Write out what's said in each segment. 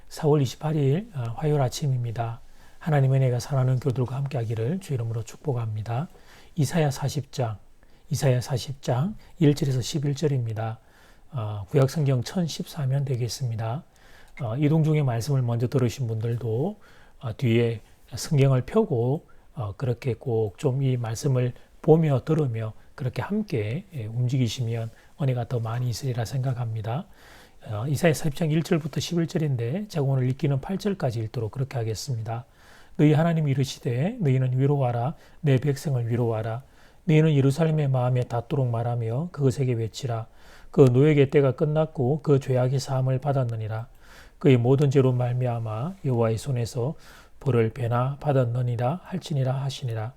4월 28일 화요일 아침입니다. 하나님의 은혜가 사랑하는 교들과 함께하기를 주 이름으로 축복합니다. 이사야 40장 1절에서 11절입니다. 구약성경 1014면 되겠습니다. 이동 중에 말씀을 먼저 들으신 분들도 뒤에 성경을 펴고 그렇게 꼭 좀 이 말씀을 보며 들으며 그렇게 함께 움직이시면 은혜가 더 많이 있으리라 생각합니다. 이사야 40장 1절부터 11절인데 제가 오늘 읽기는 8절까지 읽도록 그렇게 하겠습니다. 너희 하나님이 이르시되 너희는 위로하라 내 백성을 위로하라 너희는 예루살렘의 마음에 닿도록 말하며 그것에게 외치라 그 노역의 때가 끝났고 그 죄악의 사함을 받았느니라 그의 모든 죄로 말미암아 여호와의 손에서 벌을 배나 받았느니라 할지니라 하시니라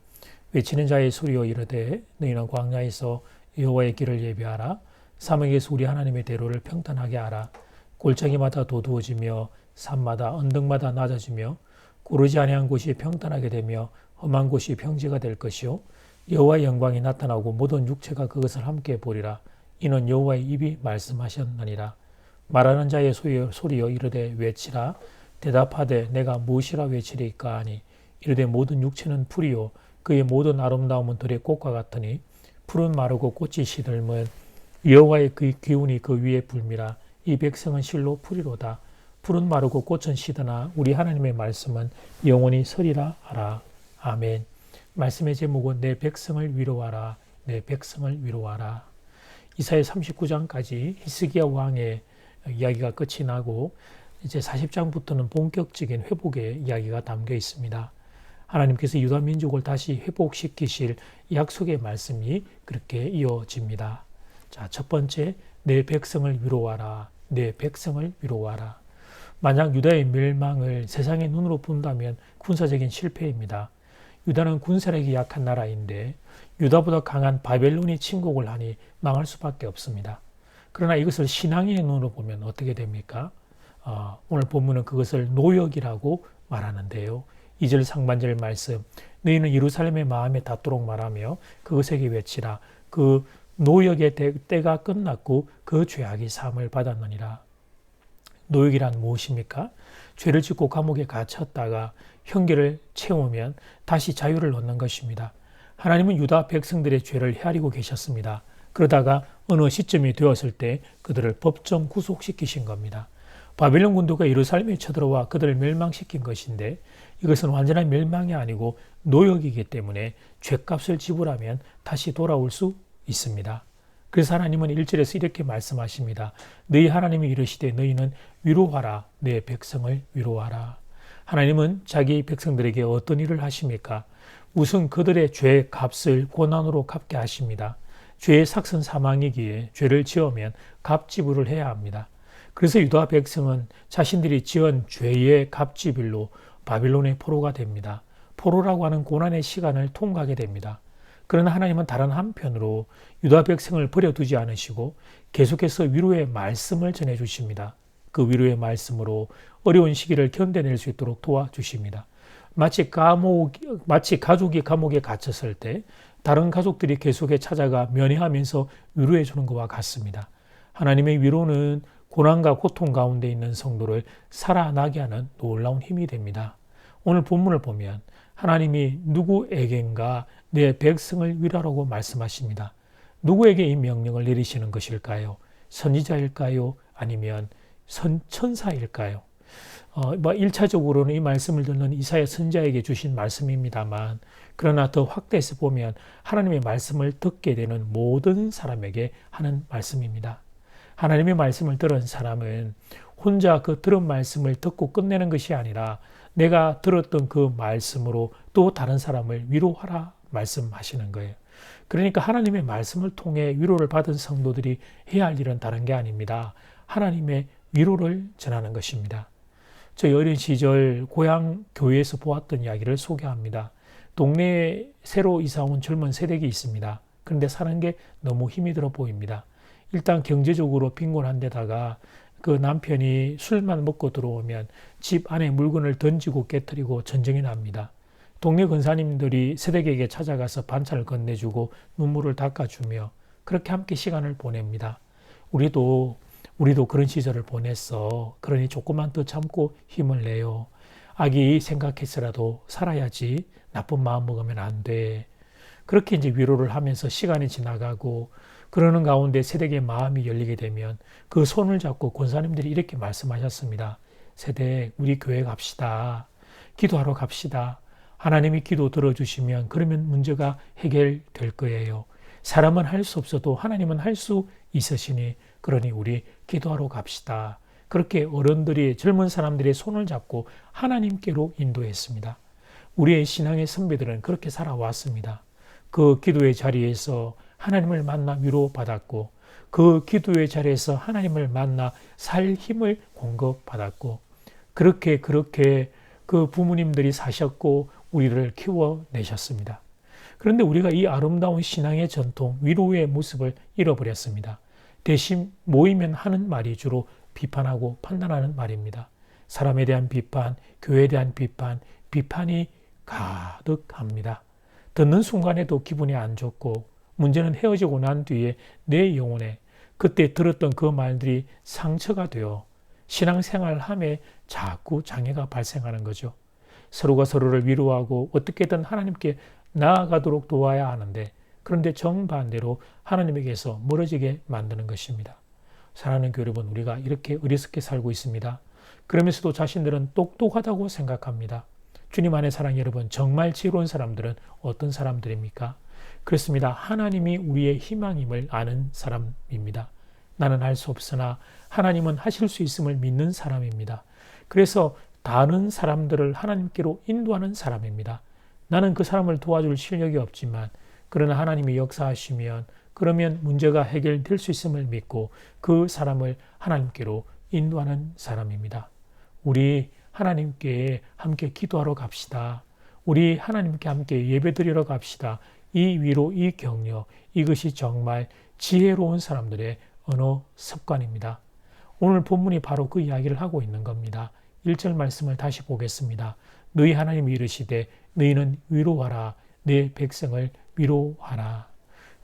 외치는 자의 소리여 이르되 너희는 광야에서 여호와의 길을 예비하라 사막에서 우리 하나님의 대로를 평탄하게 하라. 골짜기마다 도두어지며 산마다 언덕마다 낮아지며 고르지 아니한 곳이 평탄하게 되며 험한 곳이 평지가 될 것이요 여호와의 영광이 나타나고 모든 육체가 그것을 함께 보리라. 이는 여호와의 입이 말씀하셨느니라. 말하는 자의 소리여 이르되 외치라. 대답하되 내가 무엇이라 외치리까 하니 이르되 모든 육체는 풀이요 그의 모든 아름다움은 들의 꽃과 같으니 풀은 마르고 꽃이 시들면 여호와의 그 기운이 그 위에 불미라. 이 백성은 실로 풀이로다. 풀은 마르고 꽃은 시드나 우리 하나님의 말씀은 영원히 서리라 하라. 아멘. 말씀의 제목은 내 백성을 위로하라. 내 백성을 위로하라. 이사야 39장까지 히스기야 왕의 이야기가 끝이 나고 이제 40장부터는 본격적인 회복의 이야기가 담겨 있습니다. 하나님께서 유다 민족을 다시 회복시키실 약속의 말씀이 그렇게 이어집니다. 자, 첫 번째, 내 백성을 위로하라. 내 백성을 위로하라. 만약 유다의 멸망을 세상의 눈으로 본다면 군사적인 실패입니다. 유다는 군사력이 약한 나라인데 유다보다 강한 바벨론이 침공을 하니 망할 수밖에 없습니다. 그러나 이것을 신앙의 눈으로 보면 어떻게 됩니까? 오늘 본문은 그것을 노역이라고 말하는데요. 2절 상반절 말씀, 너희는 예루살렘의 마음에 닿도록 말하며 그것에게 외치라. 그 노역의 때가 끝났고 그 죄악이 사함을 받았느니라. 노역이란 무엇입니까? 죄를 짓고 감옥에 갇혔다가 형기를 채우면 다시 자유를 얻는 것입니다. 하나님은 유다 백성들의 죄를 헤아리고 계셨습니다. 그러다가 어느 시점이 되었을 때 그들을 법정 구속시키신 겁니다. 바벨론 군도가 예루살렘에 쳐들어와 그들을 멸망시킨 것인데 이것은 완전한 멸망이 아니고 노역이기 때문에 죄값을 지불하면 다시 돌아올 수 있습니다. 그래서 하나님은 1절에서 이렇게 말씀하십니다. 너희 하나님이 이르시되 너희는 위로하라. 내 백성을 위로하라. 하나님은 자기 백성들에게 어떤 일을 하십니까? 우선 그들의 죄 값을 고난으로 갚게 하십니다. 죄의 삭선 사망이기에 죄를 지으면 값지불을 해야 합니다. 그래서 유다 백성은 자신들이 지은 죄의 값지불로 바빌론의 포로가 됩니다. 포로라고 하는 고난의 시간을 통과하게 됩니다. 그러나 하나님은 다른 한편으로 유다 백성을 버려두지 않으시고 계속해서 위로의 말씀을 전해주십니다. 그 위로의 말씀으로 어려운 시기를 견뎌낼 수 있도록 도와주십니다. 마치 가족이 감옥에 갇혔을 때 다른 가족들이 계속해 찾아가 면회하면서 위로해 주는 것과 같습니다. 하나님의 위로는 고난과 고통 가운데 있는 성도를 살아나게 하는 놀라운 힘이 됩니다. 오늘 본문을 보면 하나님이 누구에겐가 내 백성을 위로하라고 말씀하십니다. 누구에게 이 명령을 내리시는 것일까요? 선지자일까요? 아니면 천사일까요? 1차적으로는 이 말씀을 듣는 이사야 선지자에게 주신 말씀입니다만 그러나 더 확대해서 보면 하나님의 말씀을 듣게 되는 모든 사람에게 하는 말씀입니다. 하나님의 말씀을 들은 사람은 혼자 그 들은 말씀을 듣고 끝내는 것이 아니라 내가 들었던 그 말씀으로 또 다른 사람을 위로하라 말씀하시는 거예요. 그러니까 하나님의 말씀을 통해 위로를 받은 성도들이 해야 할 일은 다른 게 아닙니다. 하나님의 위로를 전하는 것입니다. 저희 어린 시절 고향 교회에서 보았던 이야기를 소개합니다. 동네에 새로 이사 온 젊은 세댁이 있습니다. 그런데 사는 게 너무 힘이 들어 보입니다. 일단 경제적으로 빈곤한 데다가 그 남편이 술만 먹고 들어오면 집 안에 물건을 던지고 깨트리고 전쟁이 납니다. 동네 권사님들이 세댁에게 찾아가서 반찬을 건네주고 눈물을 닦아주며 그렇게 함께 시간을 보냅니다. 우리도 우리도 그런 시절을 보냈어. 그러니 조금만 더 참고 힘을 내요. 아기 생각해서라도 살아야지. 나쁜 마음 먹으면 안 돼. 그렇게 이제 위로를 하면서 시간이 지나가고 그러는 가운데 세댁의 마음이 열리게 되면 그 손을 잡고 권사님들이 이렇게 말씀하셨습니다. 세댁, 우리 교회 갑시다. 기도하러 갑시다. 하나님이 기도 들어주시면 그러면 문제가 해결될 거예요. 사람은 할 수 없어도 하나님은 할 수 있으시니 그러니 우리 기도하러 갑시다. 그렇게 어른들이 젊은 사람들의 손을 잡고 하나님께로 인도했습니다. 우리의 신앙의 선배들은 그렇게 살아왔습니다. 그 기도의 자리에서 하나님을 만나 위로받았고 그 기도의 자리에서 하나님을 만나 살 힘을 공급받았고 그렇게 그 부모님들이 사셨고 우리를 키워내셨습니다. 그런데 우리가 이 아름다운 신앙의 전통, 위로의 모습을 잃어버렸습니다. 대신 모이면 하는 말이 주로 비판하고 판단하는 말입니다. 사람에 대한 비판, 교회에 대한 비판, 비판이 가득합니다. 듣는 순간에도 기분이 안 좋고 문제는 헤어지고 난 뒤에 내 영혼에 그때 들었던 그 말들이 상처가 되어 신앙생활함에 자꾸 장애가 발생하는 거죠. 서로가 서로를 위로하고 어떻게든 하나님께 나아가도록 도와야 하는데 그런데 정반대로 하나님에게서 멀어지게 만드는 것입니다. 사랑하는 교회 여러분, 우리가 이렇게 어리석게 살고 있습니다. 그러면서도 자신들은 똑똑하다고 생각합니다. 주님 안의 사랑 여러분, 정말 지혜로운 사람들은 어떤 사람들입니까? 그렇습니다. 하나님이 우리의 희망임을 아는 사람입니다. 나는 할 수 없으나 하나님은 하실 수 있음을 믿는 사람입니다. 그래서 다른 사람들을 하나님께로 인도하는 사람입니다. 나는 그 사람을 도와줄 실력이 없지만 그러나 하나님이 역사하시면 그러면 문제가 해결될 수 있음을 믿고 그 사람을 하나님께로 인도하는 사람입니다. 우리 하나님께 함께 기도하러 갑시다. 우리 하나님께 함께 예배드리러 갑시다. 이 위로, 이 격려, 이것이 정말 지혜로운 사람들의 언어 습관입니다. 오늘 본문이 바로 그 이야기를 하고 있는 겁니다. 1절 말씀을 다시 보겠습니다. 너희 하나님이 이르시되 너희는 위로하라. 내 백성을 위로하라.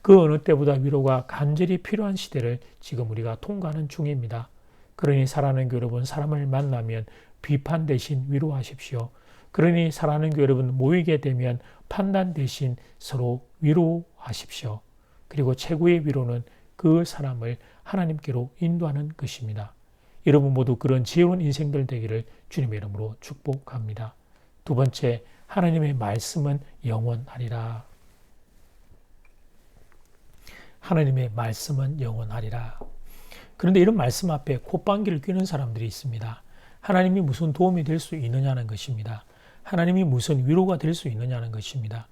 그 어느 때보다 위로가 간절히 필요한 시대를 지금 우리가 통과하는 중입니다. 그러니 사랑하는 교회 여러분, 사람을 만나면 비판 대신 위로하십시오. 그러니 사랑하는 교회 여러분, 모이게 되면 판단 대신 서로 위로하십시오. 그리고 최고의 위로는 그 사람을 하나님께로 인도하는 것입니다. 여러분 모두 그런 지혜로운 인생들 되기를 주님의 이름으로 축복합니다. 두 번째, 하나님의 말씀은 영원하리라. 하나님의 말씀은 영원하리라. 그런데 이런 말씀 앞에 콧방귀를 뀌는 사람들이 있습니다. 하나님이 무슨 도움이 될 수 있느냐는 것입니다. 하나님이 무슨 위로가 될 수 있느냐는 것입니다.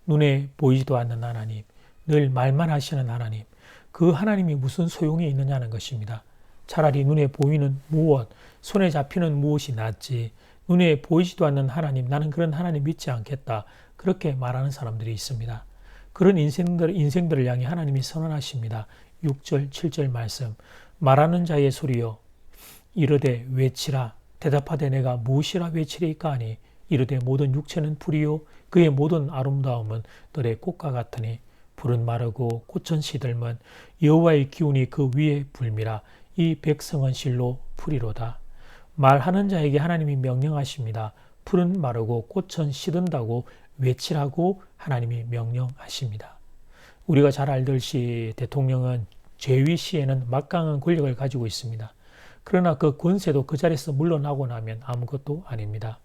눈에 보이지도 않는 하나님, 늘 말만 하시는 하나님, 그 하나님이 무슨 소용이 있느냐는 것입니다. 차라리 눈에 보이는 무엇, 손에 잡히는 무엇이 낫지, 눈에 보이지도 않는 하나님, 나는 그런 하나님 믿지 않겠다. 그렇게 말하는 사람들이 있습니다. 그런 인생들을 향해 하나님이 선언하십니다. 6절, 7절 말씀. 말하는 자의 소리여 이르되 외치라. 대답하되 내가 무엇이라 외치리까 하니 이르되 모든 육체는 풀이요 그의 모든 아름다움은 들의 꽃과 같으니 풀은 마르고 꽃은 시들면 여호와의 기운이 그 위에 불미라. 이 백성은 실로 풀이로다. 말하는 자에게 하나님이 명령하십니다. 풀은 마르고 꽃은 시든다고 외치라고 하나님이 명령하십니다. 우리가 잘 알듯이 대통령은 죄위시에는 막강한 권력을 가지고 있습니다. 그러나 그 권세도 그 자리에서 물러나고 나면 아무것도 아닙니다.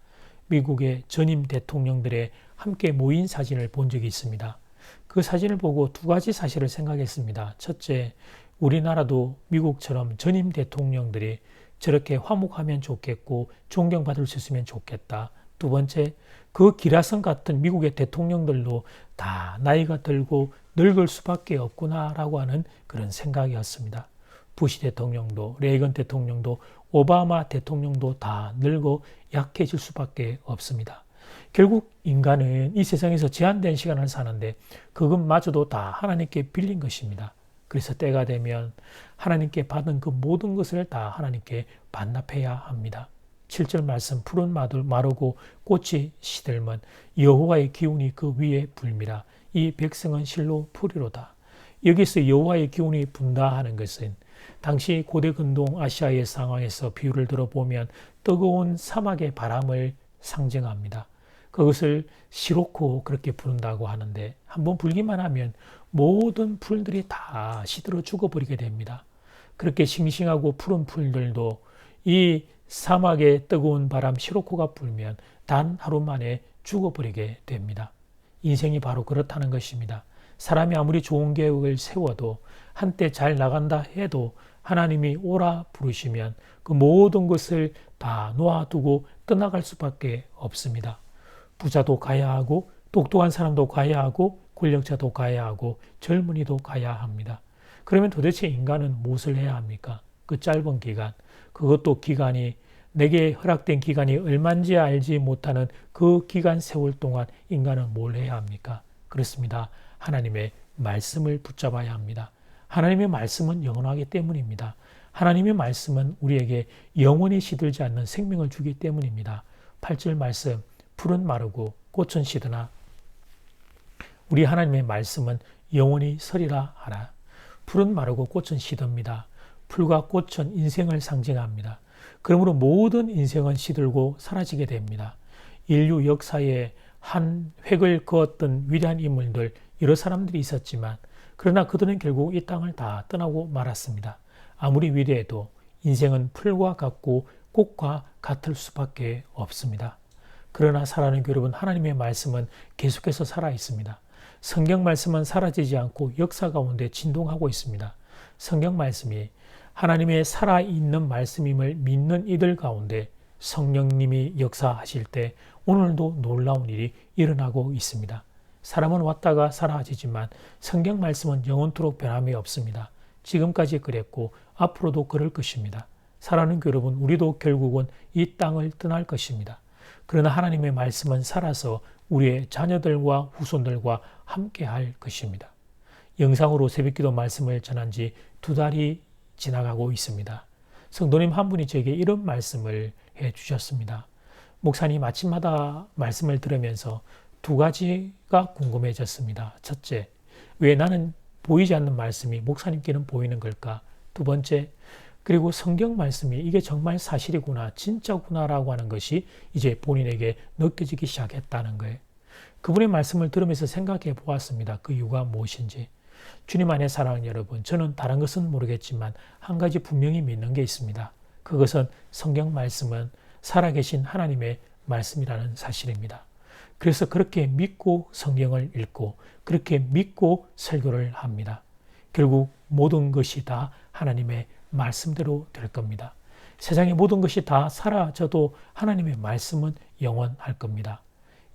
미국의 전임 대통령들의 함께 모인 사진을 본 적이 있습니다. 그 사진을 보고 두 가지 사실을 생각했습니다. 첫째, 우리나라도 미국처럼 전임 대통령들이 저렇게 화목하면 좋겠고 존경받을 수 있으면 좋겠다. 두 번째, 그 기라성 같은 미국의 대통령들도 다 나이가 들고 늙을 수밖에 없구나라고 하는 그런 생각이었습니다. 부시 대통령도 레이건 대통령도 오바마 대통령도 다 늙어 약해질 수밖에 없습니다. 결국 인간은 이 세상에서 제한된 시간을 사는데 그것마저도 다 하나님께 빌린 것입니다. 그래서 때가 되면 하나님께 받은 그 모든 것을 다 하나님께 반납해야 합니다. 7절 말씀, 푸른 마르고 꽃이 시들면 여호와의 기운이 그 위에 불미라. 이 백성은 실로 풀이로다. 여기서 여호와의 기운이 분다 하는 것은 당시 고대 근동 아시아의 상황에서 비유를 들어보면 뜨거운 사막의 바람을 상징합니다. 그것을 시로코 그렇게 부른다고 하는데 한번 불기만 하면 모든 풀들이 다 시들어 죽어버리게 됩니다. 그렇게 싱싱하고 푸른 풀들도 이 사막의 뜨거운 바람 시로코가 불면 단 하루 만에 죽어버리게 됩니다. 인생이 바로 그렇다는 것입니다. 사람이 아무리 좋은 계획을 세워도 한때 잘 나간다 해도 하나님이 오라 부르시면 그 모든 것을 다 놓아두고 떠나갈 수밖에 없습니다. 부자도 가야 하고 똑똑한 사람도 가야 하고 권력자도 가야 하고 젊은이도 가야 합니다. 그러면 도대체 인간은 무엇을 해야 합니까? 그 짧은 기간, 그것도 기간이 내게 허락된 기간이 얼마인지 알지 못하는 그 기간 세월 동안 인간은 뭘 해야 합니까? 그렇습니다. 하나님의 말씀을 붙잡아야 합니다. 하나님의 말씀은 영원하기 때문입니다. 하나님의 말씀은 우리에게 영원히 시들지 않는 생명을 주기 때문입니다. 8절 말씀, 풀은 마르고 꽃은 시드나 우리 하나님의 말씀은 영원히 서리라 하라. 풀은 마르고 꽃은 시듭니다. 풀과 꽃은 인생을 상징합니다. 그러므로 모든 인생은 시들고 사라지게 됩니다. 인류 역사에 한 획을 그었던 위대한 인물들, 여러 사람들이 있었지만 그러나 그들은 결국 이 땅을 다 떠나고 말았습니다. 아무리 위대해도 인생은 풀과 같고 꽃과 같을 수밖에 없습니다. 그러나 사랑하는 여러분, 하나님의 말씀은 계속해서 살아 있습니다. 성경 말씀은 사라지지 않고 역사 가운데 진동하고 있습니다. 성경 말씀이 하나님의 살아있는 말씀임을 믿는 이들 가운데 성령님이 역사하실 때 오늘도 놀라운 일이 일어나고 있습니다. 사람은 왔다가 사라지지만 성경 말씀은 영원토록 변함이 없습니다. 지금까지 그랬고 앞으로도 그럴 것입니다. 사랑하는 여러분, 우리도 결국은 이 땅을 떠날 것입니다. 그러나 하나님의 말씀은 살아서 우리의 자녀들과 후손들과 함께 할 것입니다. 영상으로 새벽기도 말씀을 전한 지 2달이 지나가고 있습니다. 성도님 한 분이 저에게 이런 말씀을 해주셨습니다. 목사님, 아침마다 말씀을 들으면서 2가지가 궁금해졌습니다. 첫째, 왜 나는 보이지 않는 말씀이 목사님께는 보이는 걸까? 2번째, 그리고 성경 말씀이 이게 정말 사실이구나, 진짜구나라고 하는 것이 이제 본인에게 느껴지기 시작했다는 거예요. 그분의 말씀을 들으면서 생각해 보았습니다. 그 이유가 무엇인지. 주님 안에 사랑하는 여러분, 저는 다른 것은 모르겠지만 한 가지 분명히 믿는 게 있습니다. 그것은 성경 말씀은 살아계신 하나님의 말씀이라는 사실입니다. 그래서 그렇게 믿고 성경을 읽고 그렇게 믿고 설교를 합니다. 결국 모든 것이 다 하나님의 말씀대로 될 겁니다. 세상의 모든 것이 다 사라져도 하나님의 말씀은 영원할 겁니다.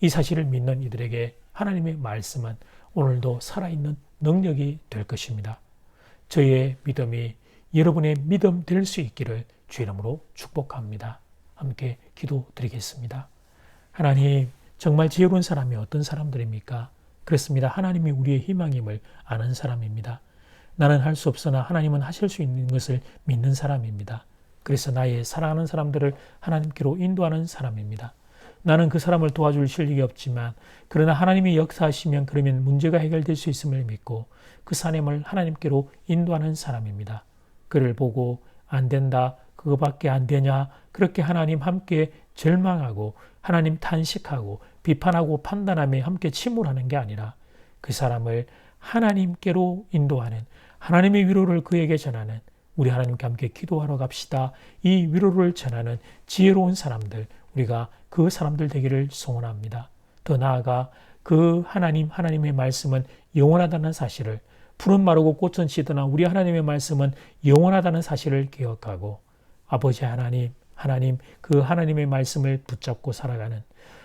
이 사실을 믿는 이들에게 하나님의 말씀은 오늘도 살아있는 능력이 될 것입니다. 저희의 믿음이 여러분의 믿음 될 수 있기를 주 이름으로 축복합니다. 함께 기도드리겠습니다. 하나님, 정말 지혜로운 사람이 어떤 사람들입니까? 그렇습니다. 하나님이 우리의 희망임을 아는 사람입니다. 나는 할 수 없으나 하나님은 하실 수 있는 것을 믿는 사람입니다. 그래서 나의 사랑하는 사람들을 하나님께로 인도하는 사람입니다. 나는 그 사람을 도와줄 실력이 없지만 그러나 하나님이 역사하시면 그러면 문제가 해결될 수 있음을 믿고 그 사람을 하나님께로 인도하는 사람입니다. 그를 보고 안 된다, 그거밖에 안 되냐, 그렇게 하나님 함께 절망하고 하나님 탄식하고 비판하고 판단하며 함께 침울하는 게 아니라 그 사람을 하나님께로 인도하는, 하나님의 위로를 그에게 전하는, 우리 하나님께 함께 기도하러 갑시다. 이 위로를 전하는 지혜로운 사람들, 우리가 그 사람들 되기를 소원합니다. 더 나아가 그 하나님의 말씀은 영원하다는 사실을, 푸른 마르고 꽃은 시드나 우리 하나님의 말씀은 영원하다는 사실을 기억하고 아버지 하나님 그 하나님의 말씀을 붙잡고 살아가는,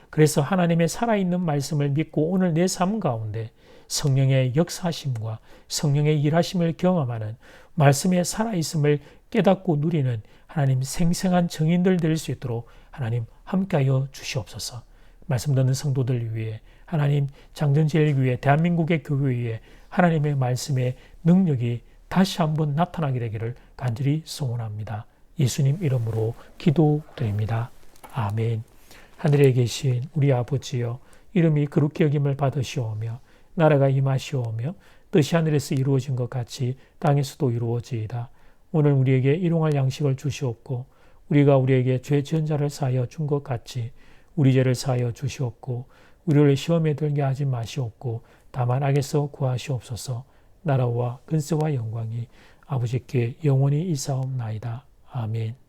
그래서 하나님의 살아있는 말씀을 믿고 오늘 내 삶 가운데 성령의 역사하심과 성령의 일하심을 경험하는, 말씀의 살아있음을 깨닫고 누리는 하나님 생생한 증인들 될 수 있도록 하나님 함께하여 주시옵소서. 말씀 듣는 성도들 위해, 하나님 장전제일교회 대한민국의 교회 위에 하나님의 말씀의 능력이 다시 한번 나타나게 되기를 간절히 소원합니다. 예수님 이름으로 기도드립니다. 아멘. 하늘에 계신 우리 아버지여, 이름이 거룩히 여김을 받으시오며 나라가 임하시오며 뜻이 하늘에서 이루어진 것 같이 땅에서도 이루어지이다. 오늘 우리에게 일용할 양식을 주시옵고 우리가 우리에게 죄 지은 자를 사하여 준 것 같이 우리 죄를 사하여 주시옵고 우리를 시험에 들게 하지 마시옵고 다만 악에서 구하시옵소서. 나라와 근세와 영광이 아버지께 영원히 있사옵나이다. 아멘.